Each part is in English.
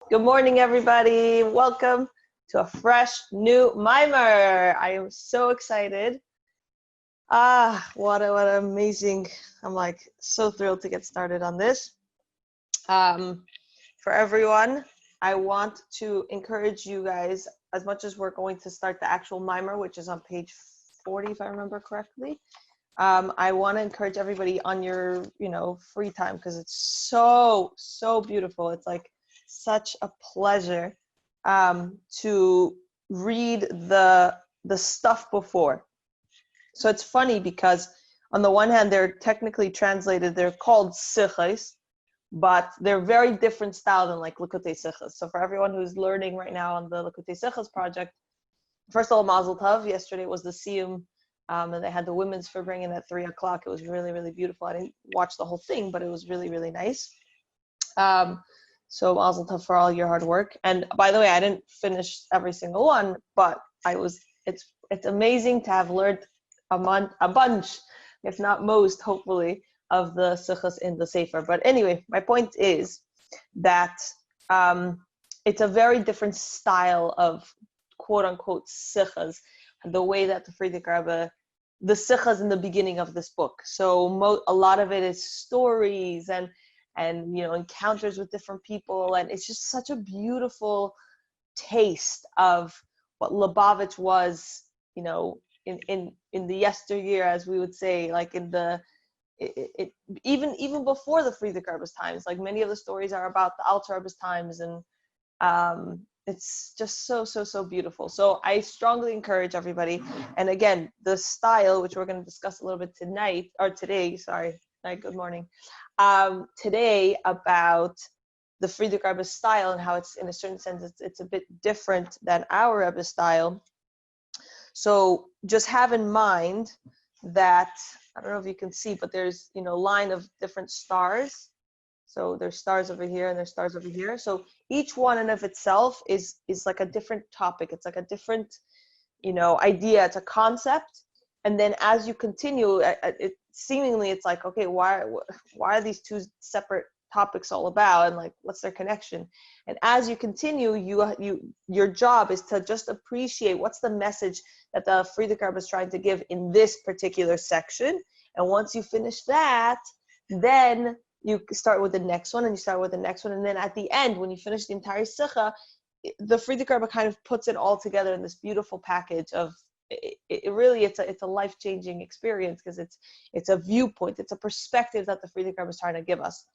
Good morning, everybody. Welcome to a fresh new Maamer. I am so excited. What an amazing, I'm like so thrilled to get started on this. For everyone, I want to encourage you guys, as much as we're going to start the actual Maamer, which is on page 40, if I remember correctly. I want to encourage everybody on your, free time, because it's so beautiful. It's like such a pleasure to read the stuff before. So it's funny because on the one hand, they're technically translated, they're called sichos, but they're very different style than like Likutei Sichos. So for everyone who's learning right now on the Likutei Sichos project, first of all, Mazel Tov. Yesterday was the Siyum, and they had the women's for bringing at 3 o'clock. It was really, really beautiful. I didn't watch the whole thing, but it was really, really nice. So Mazel Tov for all your hard work. And by the way, I didn't finish every single one, but it's amazing to have learned a bunch, if not most, hopefully, of the sichos in the Sefer. But anyway, my point is that it's a very different style of quote-unquote sichos, the way that the Frierdiker Rebbe, the sichos in the beginning of this book. So a lot of it is stories and encounters with different people, and it's just such a beautiful taste of what Lubavitch was, in the yesteryear, as we would say, like in the even before the Frierdiker Rebbe's times. Like many of the stories are about the Alter Rebbe's times, and it's just so beautiful. So I strongly encourage everybody. And again, the style, which we're going to discuss a little bit good morning. Today about the Frierdiker Rebbe's style and how it's, in a certain sense, it's a bit different than our Rebbe's style. So just have in mind that, I don't know if you can see, but there's, line of different stars. So there's stars over here and there's stars over here. So each one in of itself is like a different topic. It's like a different, idea. It's a concept. And then as you continue, it's like, okay, why are these two separate topics all about, and like what's their connection? And as you continue, your job is to just appreciate what's the message that the Frierdiker Rebbe is trying to give in this particular section. And once you finish that, then you start with the next one, and you start with the next one, and then at the end, when you finish the entire Sikha, the Frierdiker Rebbe kind of puts it all together in this beautiful package of it's a life-changing experience, because it's a viewpoint, it's a perspective that the Frierdiker Rebbe is trying to give us.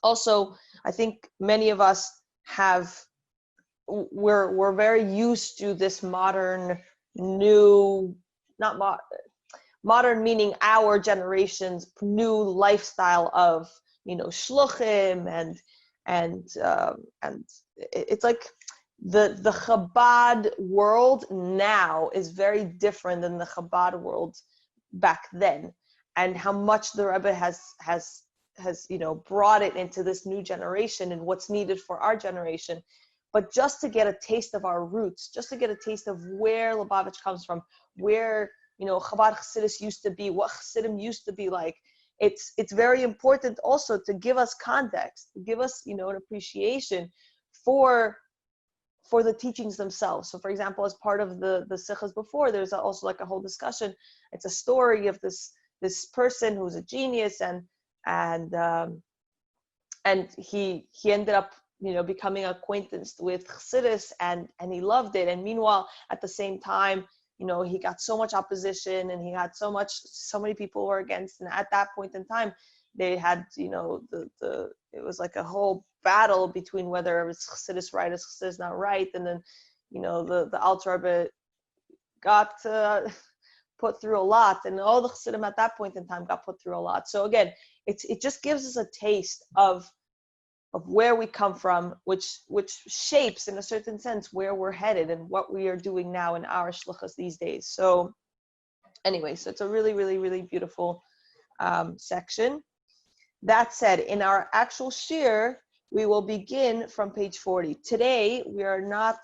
Also, I think many of us we're very used to this modern meaning our generation's new lifestyle of shluchim and it's like the Chabad world now is very different than the Chabad world back then, and how much the Rebbe has brought it into this new generation and what's needed for our generation. But just to get a taste of our roots, just to get a taste of where Lubavitch comes from, where Chabad Chassidus used to be, what Chassidim used to be like, it's very important also to give us context, to give us an appreciation for the teachings themselves. So for example, as part of the sichos before, there's also like a whole discussion. It's a story of this person who's a genius, and he ended up becoming acquainted with Chassidus, and he loved it. And meanwhile, at the same time, he got so much opposition, and he had so many people were against. And at that point in time, they had, it was like a whole battle between whether it was Chassidus right or Chassidus not right. And then, the Alter Rebbe got put through a lot, and all the Chassidim at that point in time got put through a lot. So again, it just gives us a taste of where we come from, which shapes in a certain sense where we're headed and what we are doing now in our shluchos these days. So anyway, so it's a really, really, really beautiful section. That said, in our actual shiur, we will begin from page 40. Today, we are not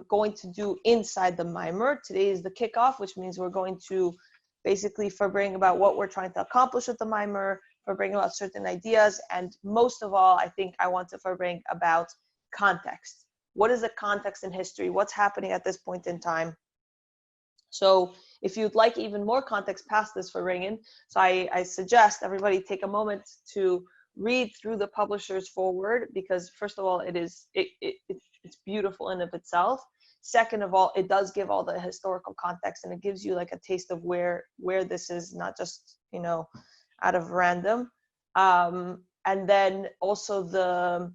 going to do inside the Maamer. Today is the kickoff, which means we're going to basically bring about what we're trying to accomplish with the Maamer, bring about certain ideas. And most of all, I think I want to bring about context. What is the context in history? What's happening at this point in time? So if you'd like even more context past this for Ringen, so I suggest everybody take a moment to read through the publisher's foreword, because first of all, it's beautiful in of itself. Second of all, it does give all the historical context, and it gives you like a taste of where this is, not just, you know, out of random. And then also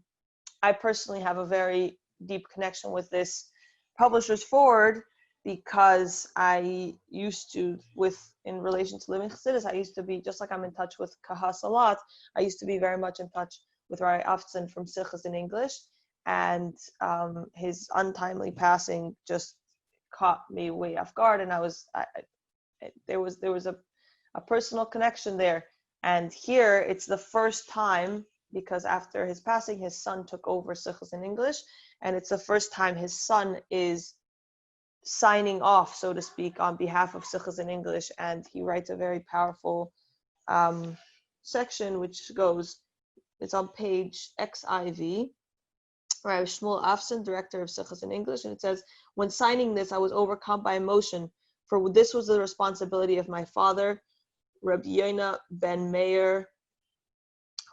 I personally have a very deep connection with this publisher's foreword, because I used to, in relation to Living Chassidus, I used to be, just like I'm in touch with Kahas a lot, I used to be very much in touch with Rabbi Afton from Sichos in English, and his untimely passing just caught me way off guard, and there was a personal connection there. And here it's the first time, because after his passing, his son took over Sichos in English, and it's the first time his son is signing off, so to speak, on behalf of Sichos in English. And he writes a very powerful section, which goes, it's on page XIV, Rabbi Shmuel Afson, director of Sichos in English, and it says, when signing this, I was overcome by emotion, for this was the responsibility of my father, Rabbi Yonah ben Meir,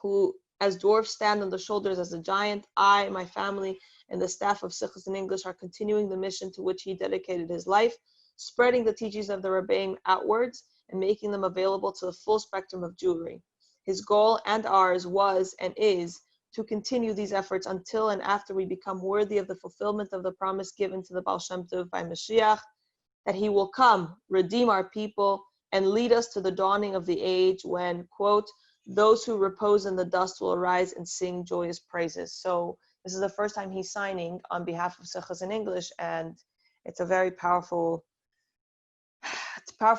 who, as dwarfs stand on the shoulders as a giant, I, my family, and the staff of Sichos in English are continuing the mission to which he dedicated his life, spreading the teachings of the Rebbeim outwards and making them available to the full spectrum of Jewry. His goal and ours was and is to continue these efforts until and after we become worthy of the fulfillment of the promise given to the Baal Shem Tov by Mashiach, that he will come, redeem our people, and lead us to the dawning of the age when, quote, those who repose in the dust will arise and sing joyous praises. So this is the first time he's signing on behalf of Sichos in English, and it's a very powerful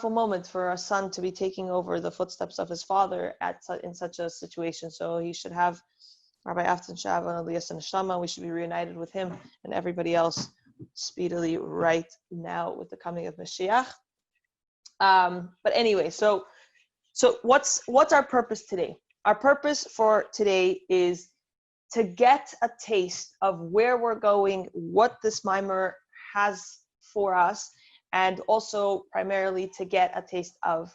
moment for a son to be taking over the footsteps of his father in such a situation. So he should have Rabbi Afton Shav and Elias and Neshama. We should be reunited with him and everybody else speedily right now with the coming of Mashiach. But anyway, so what's our purpose today? Our purpose for today is to get a taste of where we're going, what this Maamer has for us, and also primarily to get a taste of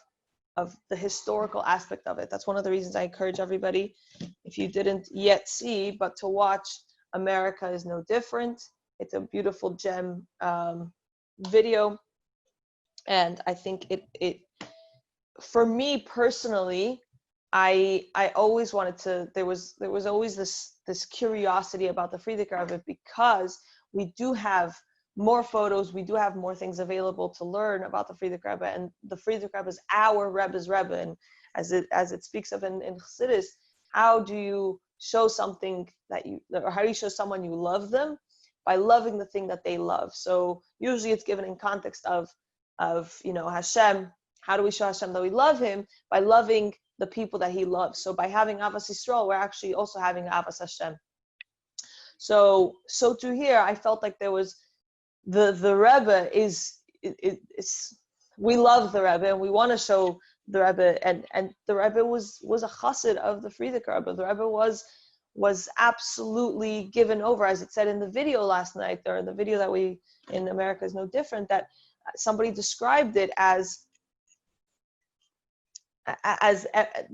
the historical aspect of it. That's one of the reasons I encourage everybody, if you didn't yet see, but to watch America is No Different. It's a beautiful gem video, and I think it for me personally, I always wanted to. There was always this curiosity about the Frierdiker Rebbe, because we do have more photos, we do have more things available to learn about the Frierdiker Rebbe, and the Frierdiker Rebbe is our Rebbe's Rebbe, and as it speaks of in Chassidus, how do you show something or how do you show someone you love them? By loving the thing that they love. So usually it's given in context of Hashem. How do we show Hashem that we love him? By loving the people that he loves. So by having Avas Yisrael, we're actually also having Avas Hashem. So to here, I felt like there was the Rebbe is we love the Rebbe and we want to show the Rebbe, and the Rebbe was a chassid of the Frierdiker Rebbe. The Rebbe was absolutely given over, as it said in the video last night, or the video that we in America is No Different, that somebody described it as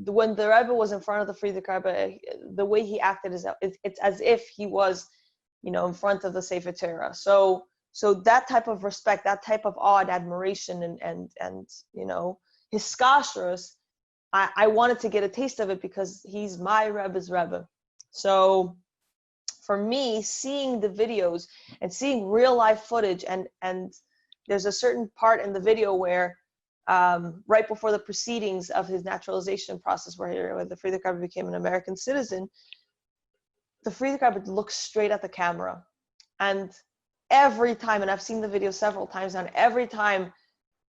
when the Rebbe was in front of the Frierdiker Rebbe, the way he acted it's as if he was, in front of the Sefer Torah. So that type of respect, that type of awe and admiration, and his skashrus, I wanted to get a taste of it because he's my Rebbe's Rebbe. So for me, seeing the videos and seeing real life footage, and there's a certain part in the video where right before the proceedings of his naturalization process, where the Frierdiker Rebbe became an American citizen, the Frierdiker Rebbe looks straight at the camera. And every time, and I've seen the video several times now, and every time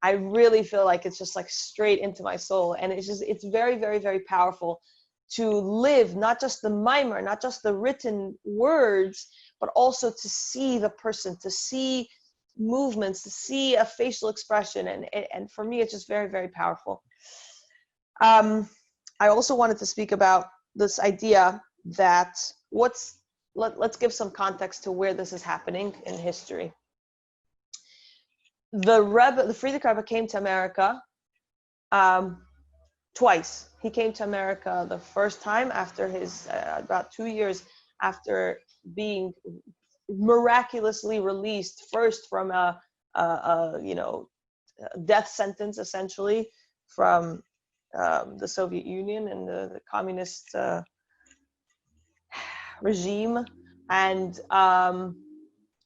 I really feel like it's just like straight into my soul. And it's very, very, very powerful to live, not just the Maamer, not just the written words, but also to see the person, to see movements, to see a facial expression. And for me, it's just very, very powerful. I also wanted to speak about this idea that let's give some context to where this is happening in history. The Frierdiker Rebbe came to America twice. He came to America the first time after his about 2 years after being miraculously released first from a death sentence, essentially, from the Soviet Union and the communist regime, and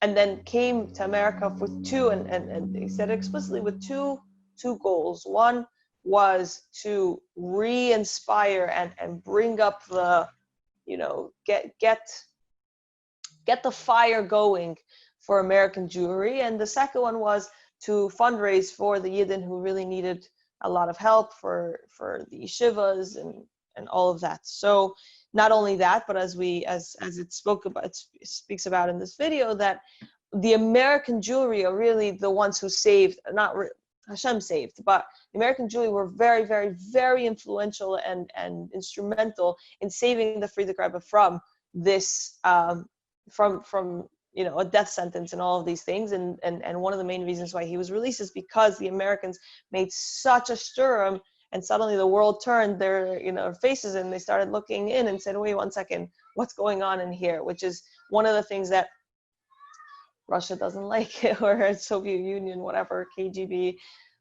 then came to America with two, and he said explicitly, with two goals. One was to re-inspire and bring up the, get the fire going for American Jewry, and the second one was to fundraise for the Yidden who really needed a lot of help for the yeshivas and all of that. So not only that, but as it speaks about in this video, that the American Jewry are really the ones who saved, not Hashem saved, but the American Jewry were very, very, very influential and instrumental in saving the Frierdiker Rebbe from this, from a death sentence and all of these things. And one of the main reasons why he was released is because the Americans made such a sturm, and suddenly the world turned their faces, and they started looking in and said, wait 1 second, what's going on in here? Which is one of the things that Russia doesn't like, or Soviet Union, whatever, KGB,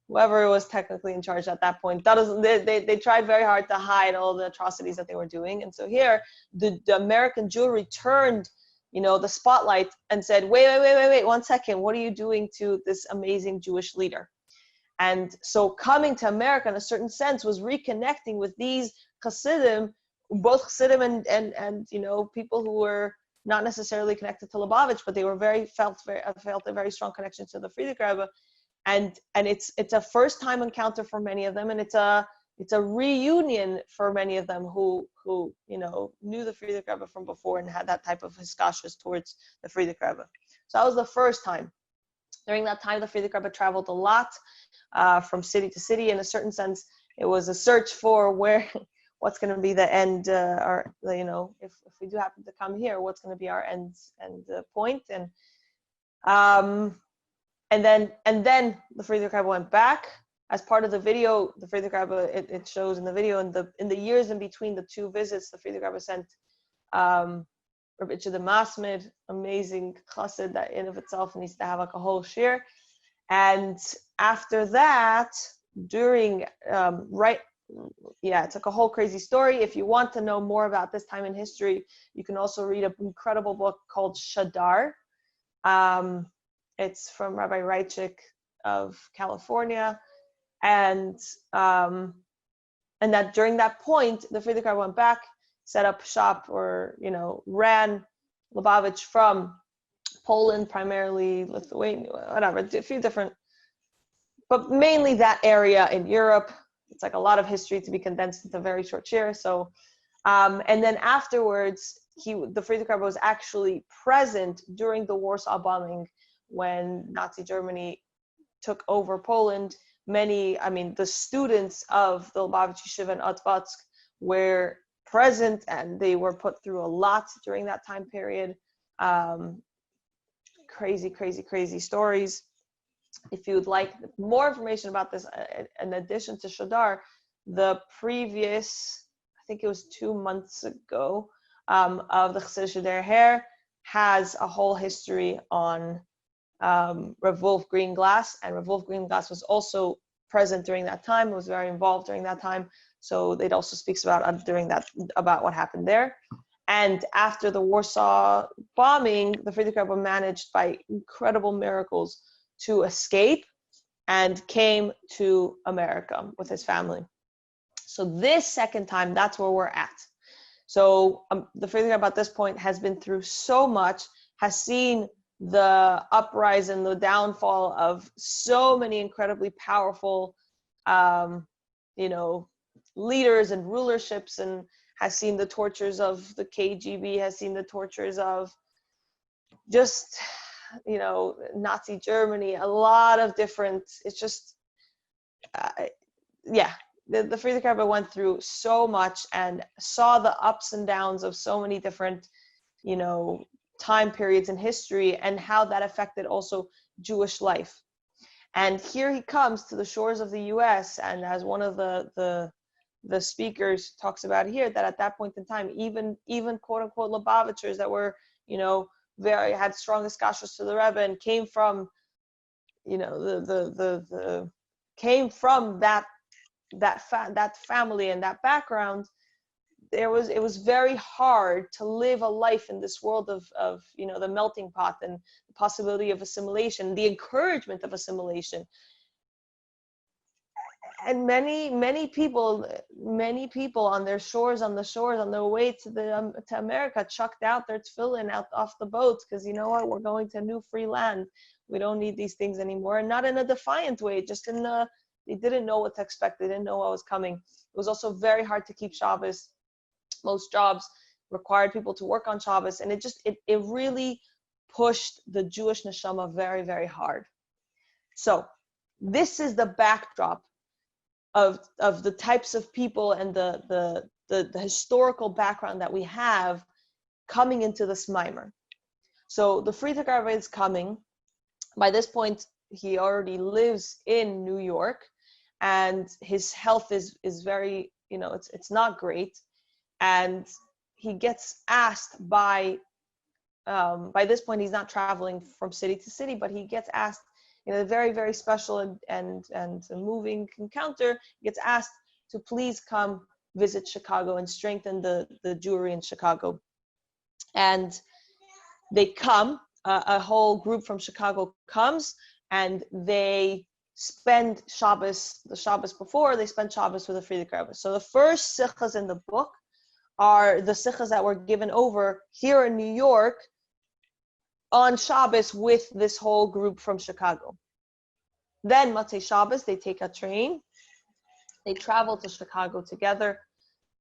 whoever was technically in charge at that point. They tried very hard to hide all the atrocities that they were doing. And so here, the American Jewry turned the spotlight and said, wait 1 second, what are you doing to this amazing Jewish leader? And so coming to America in a certain sense was reconnecting with these Hasidim, both Hasidim and people who were not necessarily connected to Lubavitch, but they were felt a very strong connection to the Frierdiker Rebbe. And it's a first time encounter for many of them, and it's a reunion for many of them who knew the Frierdiker Rebbe from before and had that type of hiskashus towards the Frierdiker Rebbe. So that was the first time. During that time, the Frierdiker Rebbe traveled a lot, from city to city. In a certain sense, it was a search for what's going to be the end, if we do happen to come here, what's going to be our end point. And then the Frierdiker Rebbe went back. As part of the video, the Frierdiker Rebbe, it shows in the video, in the years in between the two visits, the Frierdiker Rebbe sent Rabbi the Maamer, amazing chassid that in of itself needs to have like a whole shiur. And after that, during it's like a whole crazy story. If you want to know more about this time in history, you can also read an incredible book called Shiur. It's from Rabbi Reichik of California, and that during that point, the Frierdiker Rebbe went back, set up shop, or ran Lubavitch from Poland, primarily Lithuania, whatever, a few different, but mainly that area in Europe. It's like a lot of history to be condensed into a very short shiur. So, and then afterwards, the Frierdiker Rebbe was actually present during the Warsaw bombing when Nazi Germany took over Poland. The students of the Lubavitch Yeshiva in Otvatsk were present, and they were put through a lot during that time period. Crazy stories. If you would like more information about this, in addition to Shiur, the previous, I think it was 2 months ago, of the Chassidische Der Herr has a whole history on Rav Wolf Greenglass, and Rav Wolf Greenglass was also present during that time, was very involved during that time. So it also speaks about about what happened there. And after the Warsaw bombing, the Frierdiker Rebbe managed by incredible miracles to escape and came to America with his family. So this second time, that's where we're at. So the Frierdiker Rebbe at this point has been through so much, has seen the uprise and the downfall of so many incredibly powerful, leaders and rulerships, and has seen the tortures of the KGB, has seen the tortures of just, Nazi Germany, a lot of different, it's just, the Frierdiker Rebbe went through so much and saw the ups and downs of so many different, time periods in history, and how that affected also Jewish life. And here he comes to the shores of the U.S., and as one of the speakers talks about here, that at that point in time, even quote unquote Lubavitchers that were, very had strongest kashrus to the Rebbe and came from, came from that family and that background, it was very hard to live a life in this world of the melting pot and the possibility of assimilation, the encouragement of assimilation. And many people on their shores, on their way to America, chucked out their tefillin out off the boats, because you know what, we're going to a new free land. We don't need these things anymore, and not in a defiant way, just they didn't know what to expect. They didn't know what was coming. It was also very hard to keep Shabbos. Most jobs required people to work on Shabbos, and it really pushed the Jewish neshama very, very hard. So this is the backdrop of the types of people and the historical background that we have coming into this Maamer. So the Frierdiker Rebbe is coming. By this point, he already lives in New York, and his health is very, it's not great. And he gets asked by this point, he's not traveling from city to city, but he gets asked in a very, very special and moving encounter, he gets asked to please come visit Chicago and strengthen the Jewry in Chicago. And they come, a whole group from Chicago comes, and they spend Shabbos, the Shabbos before, they spend Shabbos with the Frierdiker Rebbe. So the first sichas in the book are the sichas that were given over here in New York on Shabbos with this whole group from Chicago. Then Motzei Shabbos, they take a train, they travel to Chicago together.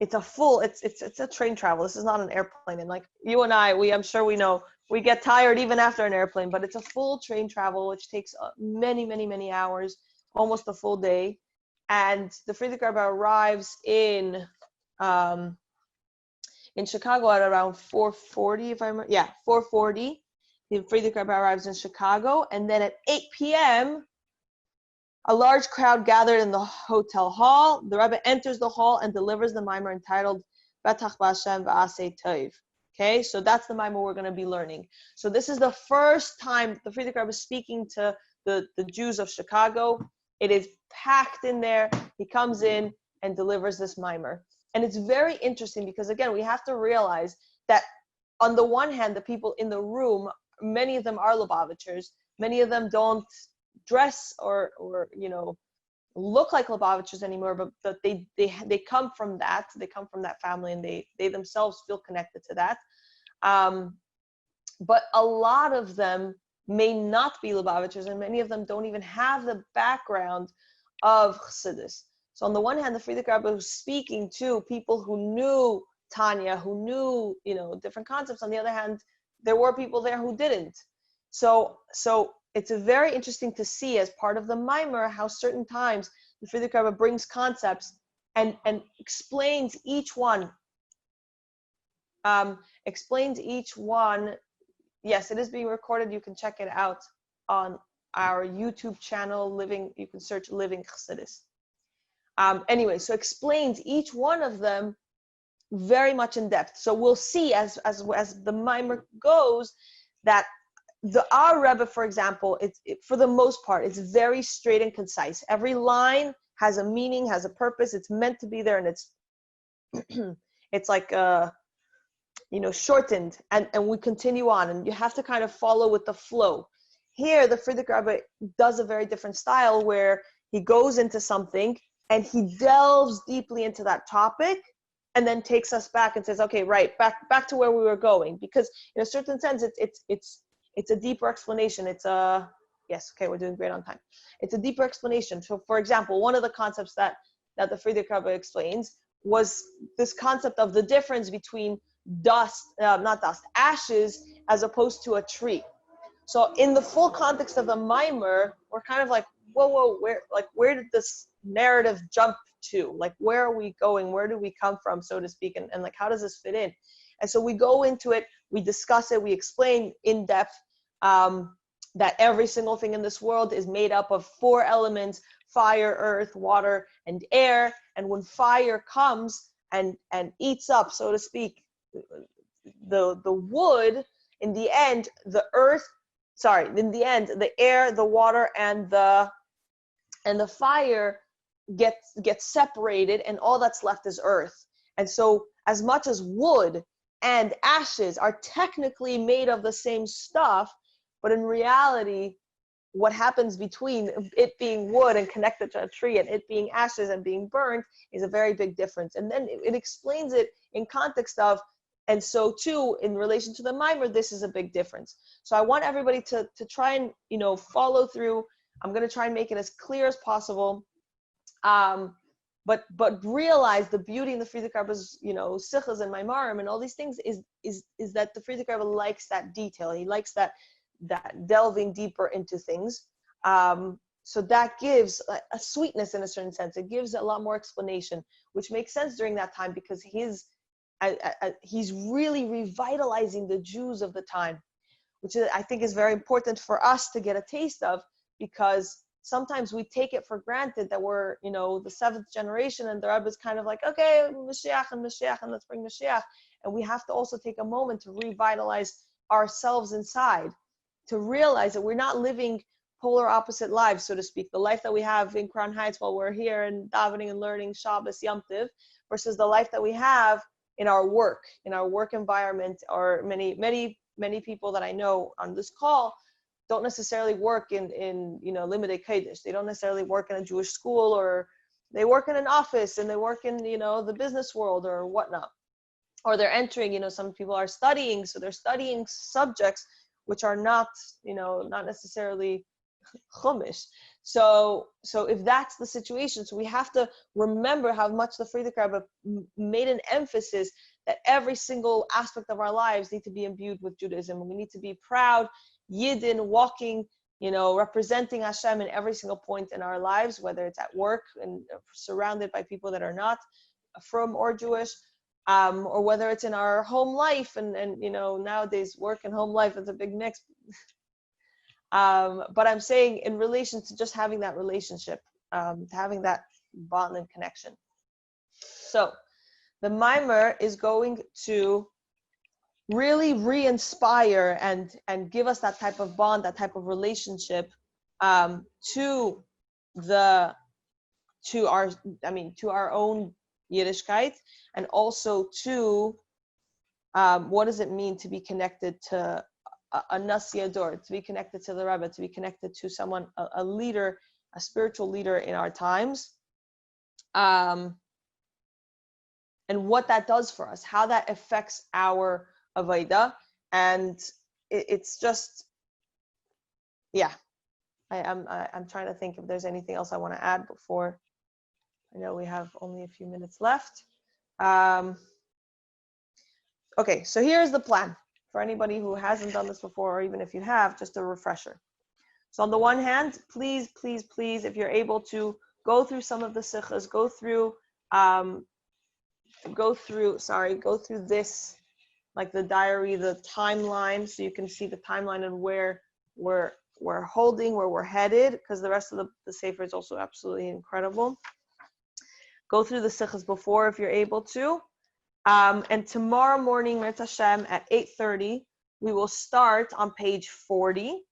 It's a train travel. This is not an airplane. And like you and I, I'm sure we know, we get tired even after an airplane, but it's a full train travel, which takes many, many, many hours, almost a full day. And the Frierdiker Rebbe arrives in Chicago at around 4:40, if I remember. Yeah, 4:40. The Frierdiker Rebbe arrives in Chicago, and then at 8 p.m., a large crowd gathered in the hotel hall. The Rebbe enters the hall and delivers the Maamer entitled Betach B'Hashem V'Aseh Tov. Okay, so that's the Maamer we're going to be learning. So this is the first time the Frierdiker Rebbe is speaking to the Jews of Chicago. It is packed in there. He comes in and delivers this Maamer. And it's very interesting because, again, we have to realize that on the one hand, the people in the room, many of them are Lubavitchers. Many of them don't dress or look like Lubavitchers anymore, but they come from that. They come from that family, and they themselves feel connected to that. But a lot of them may not be Lubavitchers, and many of them don't even have the background of Chassidus. So on the one hand, the Frierdiker Rebbe was speaking to people who knew Tanya, who knew, different concepts. On the other hand, there were people there who didn't. So it's very interesting to see as part of the Maamer how certain times the Frierdiker Rebbe brings concepts and explains each one. Yes, it is being recorded. You can check it out on our YouTube channel. You can search Living Chassidus. Anyway, so explains each one of them very much in depth. So we'll see as the Maamer goes that our Rebbe, for example, for the most part, it's very straight and concise. Every line has a meaning, has a purpose. It's meant to be there, and it's like shortened, and we continue on, and you have to kind of follow with the flow. Here, the Frierdiker Rebbe does a very different style where he goes into something and he delves deeply into that topic, and then takes us back and says, okay, right, back to where we were going. Because in a certain sense, it's a deeper explanation. Yes, okay, we're doing great on time. It's a deeper explanation. So, for example, one of the concepts that the Frierdiker Rebbe explains was this concept of the difference between ashes as opposed to a tree. So in the full context of the Maamer, we're kind of like, whoa, where did this narrative jump to? Like, where are we going? Where do we come from, so to speak? And like, how does this fit in? And so we go into it, we discuss it, we explain in depth that every single thing in this world is made up of 4 elements: fire, earth, water, and air. And when fire comes and eats up, so to speak, the wood, in the end, the air, the water, and the fire gets separated, and all that's left is earth. And so as much as wood and ashes are technically made of the same stuff, but in reality, what happens between it being wood and connected to a tree and it being ashes and being burned is a very big difference. And then it explains it in context of, and so too, in relation to the Maamer, this is a big difference. So I want everybody to try and, follow through. I'm going to try and make it as clear as possible. But realize the beauty in the Friedrich Rebbe's, sichas and Maamerim and all these things is that the Friedrich Rebbe likes that detail. He likes that delving deeper into things. So that gives a sweetness in a certain sense. It gives a lot more explanation, which makes sense during that time, because he's really revitalizing the Jews of the time, which I think is very important for us to get a taste of, because sometimes we take it for granted that we're, the 7th generation, and the Rebbe is kind of like, okay, Mashiach, and let's bring Mashiach. And we have to also take a moment to revitalize ourselves inside, to realize that we're not living polar opposite lives, so to speak. The life that we have in Crown Heights while we're here and davening and learning Shabbos, Yom Tov, versus the life that we have in our work environment. Or many people that I know on this call don't necessarily work in Limudei Kodesh. They don't necessarily work in a Jewish school, or they work in an office, and they work in the business world or whatnot, or they're entering. Some people are studying, so they're studying subjects which are not necessarily chumash. So if that's the situation, so we have to remember how much the Friedrich Rebbe made an emphasis that every single aspect of our lives need to be imbued with Judaism, and we need to be proud Yidden, walking, representing Hashem in every single point in our lives, whether it's at work and surrounded by people that are not from or Jewish, or whether it's in our home life, and nowadays work and home life is a big mix. But I'm saying in relation to just having that relationship, to having that bond and connection. So the Maamer is going to really re-inspire and give us that type of bond, that type of relationship to our own Yiddishkeit, and also to what does it mean to be connected to a Nasi Ador, to be connected to the Rebbe, to be connected to someone, a leader, a spiritual leader in our times, and what that does for us, how that affects our Avodah. And it's just, I'm trying to think if there's anything else I want to add before. I know we have only a few minutes left. Okay, so here's the plan for anybody who hasn't done this before, or even if you have, just a refresher. So on the one hand, please, if you're able to, go through some of the sichas, go through this, like the diary, the timeline, so you can see the timeline and where we're holding, where we're headed, because the rest of the sefer is also absolutely incredible. Go through the sichas before if you're able to. And tomorrow morning, Mirz Hashem, at 8:30, we will start on page 40.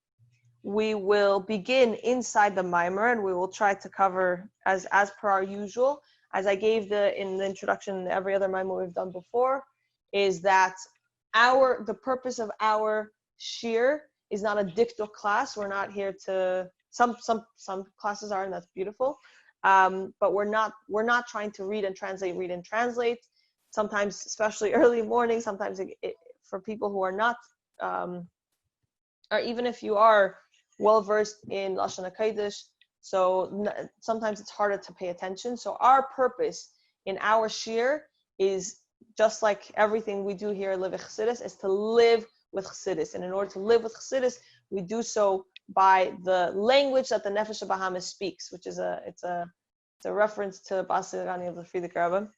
We will begin inside the Maamer, and we will try to cover, as per our usual, as I gave in the introduction, every other Maamer we've done before, is that the purpose of our Shiur is not a diktuk class. We're not here to, some classes are, and that's beautiful. But we're not trying to read and translate. Sometimes, especially early morning, sometimes for people who are not, or even if you are well versed in Lashon HaKodesh, so sometimes it's harder to pay attention. So our purpose in our Shiur is, just like everything we do here at Living Chassidus, is to live with Chassidus. And in order to live with Chassidus, we do so by the language that the Nefesh Bahamis speaks, which is it's a reference to Basilani of the Frierdiker Rebbe.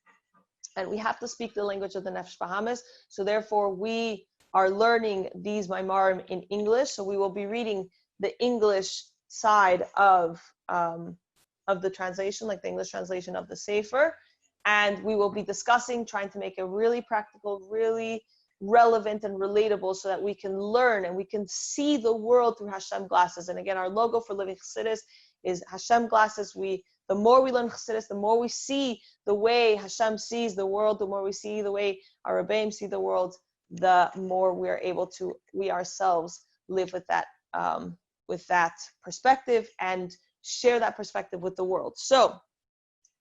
And we have to speak the language of the Nefesh Bahamis. So therefore, we are learning these Maimarim in English. So we will be reading the English side of the translation, like the English translation of the Sefer. And we will be discussing, trying to make it really practical, really relevant and relatable so that we can learn and we can see the world through Hashem glasses. And again, our logo for Living Chassidus is Hashem glasses. The more we learn Chassidus, the more we see the way Hashem sees the world, the more we see the way our Rebbeim see the world, the more we are able to, we ourselves, live with that perspective and share that perspective with the world. So,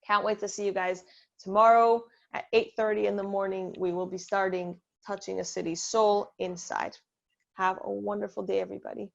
can't wait to see you guys tomorrow at 8:30 in the morning. We will be starting Touching a City's Soul Inside. Have a wonderful day, everybody.